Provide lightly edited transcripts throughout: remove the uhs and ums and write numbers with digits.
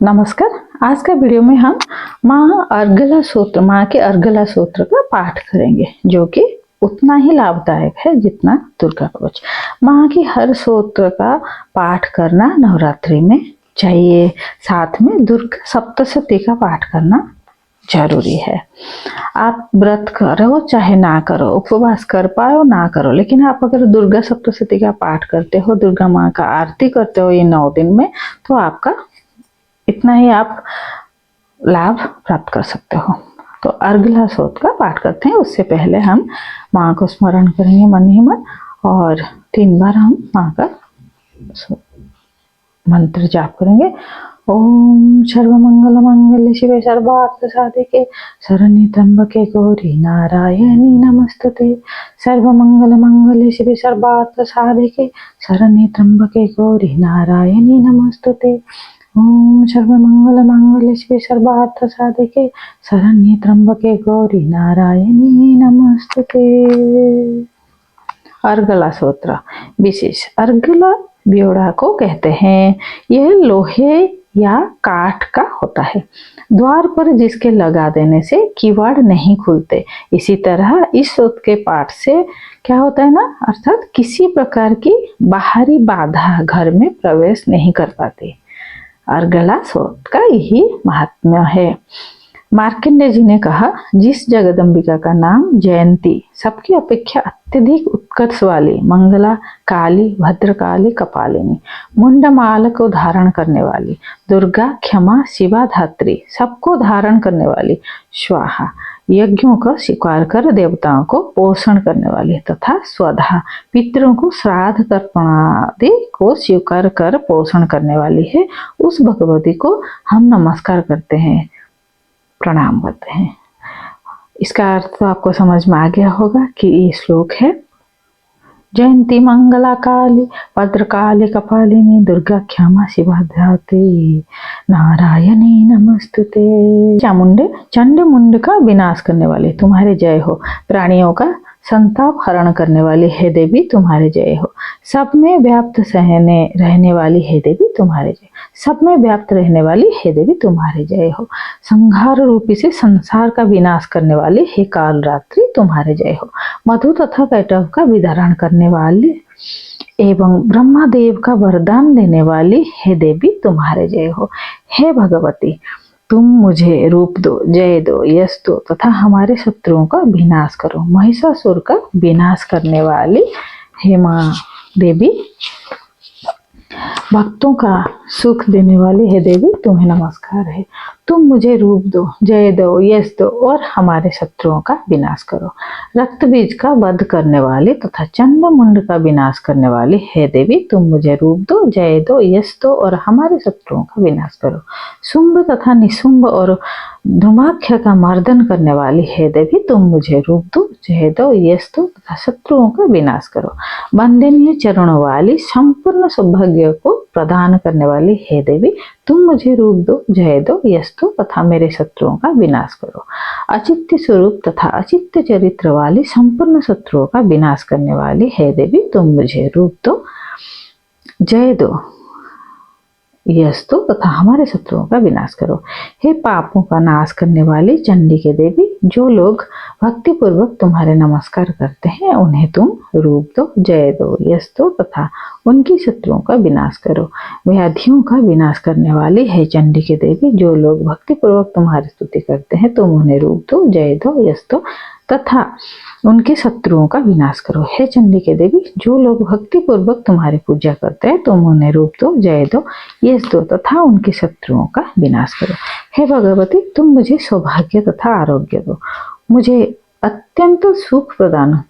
नमस्कार। आज का वीडियो में हम माँ के अर्गला सूत्र का पाठ करेंगे, जो कि उतना ही लाभदायक है जितना दुर्गा कवच। माँ की हर सूत्र का पाठ करना नवरात्रि में चाहिए। साथ में दुर्गा सप्तशती का पाठ करना जरूरी है। आप व्रत करो चाहे ना करो, उपवास कर पाओ ना करो, लेकिन आप अगर दुर्गा सप्तशती का पाठ करते हो, दुर्गा माँ का आरती करते हो ये 9 दिन में, तो आपका इतना ही आप लाभ प्राप्त कर सकते हो। तो अर्गला सूत्र का पाठ करते हैं। उससे पहले हम माँ को स्मरण करेंगे मन ही मन, और 3 बार हम माँ का मंत्र जाप करेंगे। ओम सर्वमंगल मंगल शिवे सर्वार्थ साधिके शरण्ये त्र्यंबके गौरी नारायणी नमस्तुते। सर्वमंगल मंगल शिवे सर्वार्थ साधिके शरण्ये त्र्यंबके गौरी नारायणी नमस्तुते। ओम सर्वमंगल मंगल शिवे सर्वार्थ साधिके शरण्ये त्र्यंबके गौरी नारायणी नमस्तुते। अर्गला सूत्र विशेष। अर्गला ब्योड़ा को कहते हैं। यह लोहे या काठ का होता है। द्वार पर जिसके लगा देने से किवाड़ नहीं खुलते। इसी तरह इस सूत्र के पाठ से क्या होता है ना, अर्थात किसी प्रकार की बाहरी बाधा घर में प्रवेश नहीं कर पाती। अर्गला सूत्र का यही महात्म्य है। मार्कंडेय जी ने कहा, जिस जगदम्बिका का नाम जयंती सबकी अपेक्षा अत्यधिक उत्कर्ष वाली, मंगला, काली, भद्रकाली, कपालिनी, मुंडमाल को धारण करने वाली, दुर्गा, क्षमा, शिवा, धात्री, सबको धारण करने वाली, स्वाहा, यज्ञों का स्वीकार कर देवताओं को पोषण करने वाली, तथा स्वधा, पितरों को श्राद्ध तर्पण आदि को स्वीकार कर पोषण करने वाली है, उस भगवती को हम नमस्कार करते हैं, प्रणाम करते हैं। इसका अर्थ तो आपको समझ में आ गया होगा कि ये श्लोक है, जयंती मंगला काली भद्रकाली कपालिनी दुर्गा क्षमा शिवा धात्री नारायणी नमस्तुते। चामुंडे, चंड मुंड का विनाश करने वाले तुम्हारे जय हो। प्राणियों का संताप हरण करने वाली हे देवी तुम्हारे जय हो। सब में व्याप्त रहने वाली हे देवी तुम्हारे जय। सब में व्याप्त रहने वाली हे देवी तुम्हारे जय हो। संहार रूपी से संसार का विनाश करने वाली हे काल रात्रि तुम्हारे जय हो। मधु तथा कैटव का वितरण करने वाली एवं ब्रह्मा देव का वरदान देने वाली हे देवी तुम्हारे जय हो। हे भगवती, तुम मुझे रूप दो, जय दो, यश दो तथा हमारे शत्रुओं का विनाश करो। महिषासुर का विनाश करने वाली हे माँ देवी, भक्तों का सुख देने वाली हे देवी तुम्हें नमस्कार है। तुम मुझे रूप दो, जय दो, यश दो और हमारे शत्रुओं का विनाश करो। रक्त बीज का वध करने वाली तथा चंड मुंड का विनाश करने वाली हे देवी तुम मुझे रूप दो, जय दो, यश दो और हमारे शत्रुओं का विनाश करो। शुंभ तथा निशुंभ और धूमाख्य का मर्दन करने वाली हे देवी तुम मुझे रूप दो, जय दो, यश दो तथा शत्रुओं का विनाश करो। वंदनीय चरणों वाली संपूर्ण सौभाग्य को प्रदान करने वाली हे देवी तुम मुझे रूप दो, जय दो, यश दो तथा मेरे शत्रुओं का विनाश करो। अचित्य स्वरूप तथा अचित्य चरित्र वाली संपूर्ण शत्रुओं का विनाश करने वाली हे देवी तुम मुझे रूप दो, जय दो, यश दो तथा हमारे शत्रुओं का विनाश करो। हे पापों का नाश करने वाली चंडी के देवी, जो लोग भक्ति पूर्वक तुम्हारे नमस्कार करते हैं उन्हें तुम रूप दो, जय दो, यश दो तथा उनकी शत्रुओं का विनाश करो। व्याधियों का विनाश करने वाली हे चंडी के देवी, जो लोग भक्ति पूर्वक तुम्हारी स्तुति करते हैं तुम उन्हें रूप दो, जय दो, यश दो तथा उनके शत्रुओं का विनाश करो। हे चंडी के देवी, जो लोग भक्ति पूर्वक तुम्हारी पूजा करते हैं तुम उन्हें रूप दो, जय दो, यश दो तथा उनके शत्रुओं का विनाश करो। हे भगवती, तुम मुझे सौभाग्य तथा आरोग्य दो, मुझे अत्यंत सुख प्रदान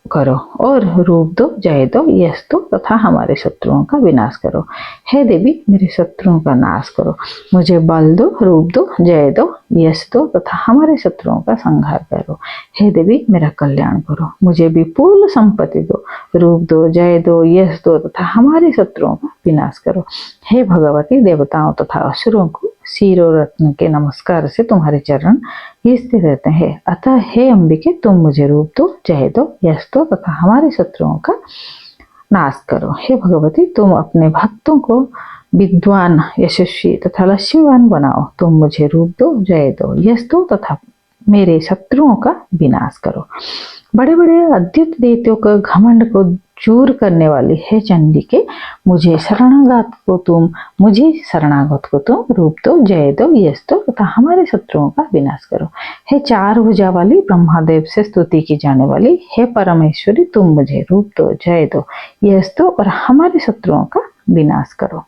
करो और रूप दो, जय दो, यश दो तथा हमारे शत्रुओं का विनाश करो। हे देवी, मेरे शत्रुओं का नाश करो, मुझे बल दो, रूप दो, जय दो, यश दो तथा हमारे शत्रुओं का संहार करो। हे देवी, मेरा कल्याण करो, मुझे विपुल संपत्ति दो, रूप दो, जय दो, यश दो तथा हमारे शत्रुओं का विनाश करो। हे भगवती, देवताओं तथा असुरों को शीरो रत्न के नमस्कार से तुम्हारे चरण घिसते रहते हैं। अतः हे अंबिके, तुम मुझे रूप दो, जय दो, यश दो तथा हमारे शत्रुओं का नाश करो। हे भगवती, तुम अपने भक्तों को विद्वान, यशस्वी तथा लक्ष्मीवान बनाओ। तुम मुझे रूप दो, जय दो, यश दो तथा मेरे शत्रुओं का विनाश करो। बड़े बड़े अद्भुत देवताओं का घमंड को चूर करने वाली है चंडी के मुझे शरणागत को तुम रूप दो, जय दो, यश दो तथा हमारे शत्रुओं का विनाश करो। हे चार भुजा वाली, ब्रह्मदेव से स्तुति की जाने वाली, हे परमेश्वरी, तुम मुझे रूप दो, जय दो, यश दो और हमारे शत्रुओं का विनाश करो।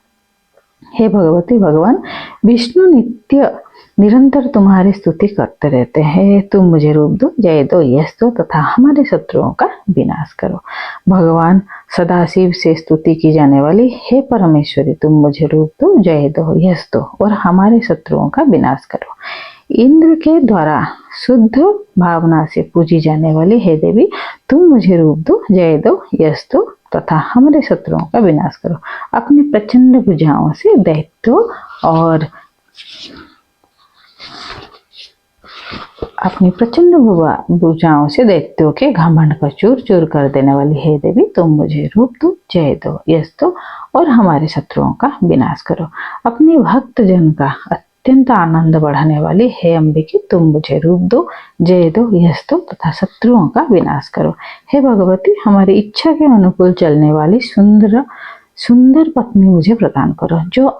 हे भगवती, भगवान विष्णु नित्य निरंतर तुम्हारी स्तुति करते रहते हैं। तुम मुझे रूप दो, जय दो, यश दो तथा हमारे शत्रुओं का विनाश करो। भगवान सदाशिव से स्तुति की जाने वाली, हे परमेश्वरी, तुम मुझे रूप दो, जय दो, यश दो और हमारे शत्रुओं का विनाश करो। इंद्र के द्वारा शुद्ध भावना से पूजी जाने वाली, हे देवी, तुम मुझे रूप दो, जय दो, यश दो तथा हमारे शत्रुओं का विनाश करो। अपनी प्रचंड भुजाओं से दैत्यों और अपनी प्रचंड भुजाओं से दैत्यों के घमंड को चूर चूर कर देने वाली, हे देवी, तुम मुझे रूप दो, जय दो, यश दो और हमारे शत्रुओं का विनाश करो। अपने भक्त जन का अत्यंत आनंद बढ़ाने वाली, हे अंबिके, तुम मुझे रूप दो, जय दो, यश दो तथा शत्रुओं का विनाश करो। हे भगवती, हमारी इच्छा के अनुकूल चलने वाली सुंदर पत्नी मुझे प्रदान करो, जो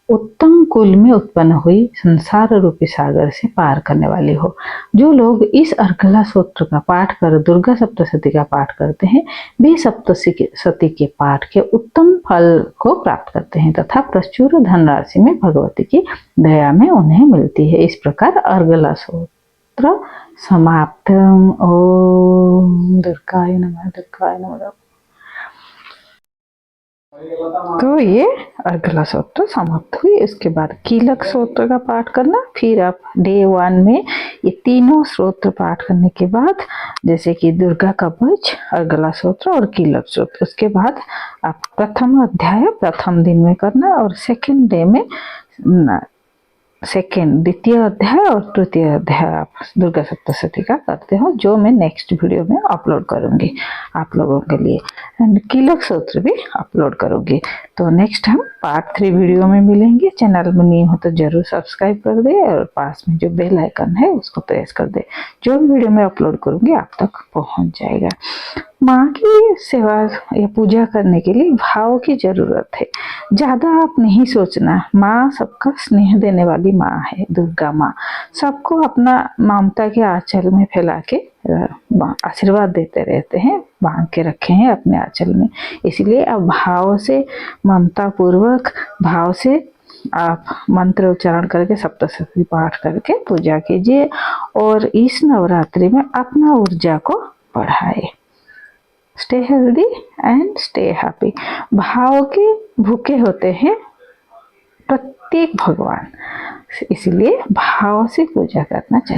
उत्तम कुल में उत्पन्न हुई संसार रूपी सागर से पार करने वाली हो। जो लोग इस अर्गला स्तोत्र का पाठ कर दुर्गा सप्तशती का पाठ करते हैं, वे सप्तशती के पाठ के उत्तम फल को प्राप्त करते हैं तथा प्रचुर धनराशि में भगवती की दया में उन्हें मिलती है। इस प्रकार अर्गला स्तोत्र समाप्त। ओम दुर्गाय नमः, दुर्गाय नमः। तो ये अर्गला स्तोत्र समाप्त हुई। इसके बाद कीलक स्तोत्र का पाठ करना। फिर आप डे 1 में ये तीनों स्तोत्र पाठ करने के बाद, जैसे कि दुर्गा कवच, अर्गला स्तोत्र और कीलक स्तोत्र, उसके बाद आप प्रथम अध्याय प्रथम दिन में करना और सेकेंड डे में द्वितीय अध्याय और तृतीय अध्याय आप दुर्गा सप्तशती का करते हो, जो मैं नेक्स्ट वीडियो में अपलोड करूंगी आप लोगों के लिए। एंड कीलक स्तोत्र भी अपलोड करूंगी। तो नेक्स्ट हम पार्ट 3 वीडियो में मिलेंगे। चैनल में नहीं हो तो जरूर सब्सक्राइब कर दे और पास में जो बेल आइकन है उसको प्रेस कर दे। जो वीडियो मैं अपलोड करूंगी आप तक पहुंच जाएगा। माँ की सेवा या पूजा करने के लिए भाव की जरूरत है। ज़्यादा आप नहीं सोचना। माँ सबका स्नेह देने वाली माँ है, दुर्गा माँ सबको अपना ममता के आंचल में फैला के आशीर्वाद देते रहते हैं, बांध के रखे हैं अपने आंचल में। इसलिए आप भाव से, ममता पूर्वक भाव से आप मंत्र उच्चारण करके सप्तशती पाठ करके पूजा कीजिए और इस नवरात्रि में अपना ऊर्जा को बढ़ाए। Stay healthy and stay happy. भाव के भूखे होते हैं प्रत्येक भगवान, इसलिए भाव से पूजा करना चाहिए।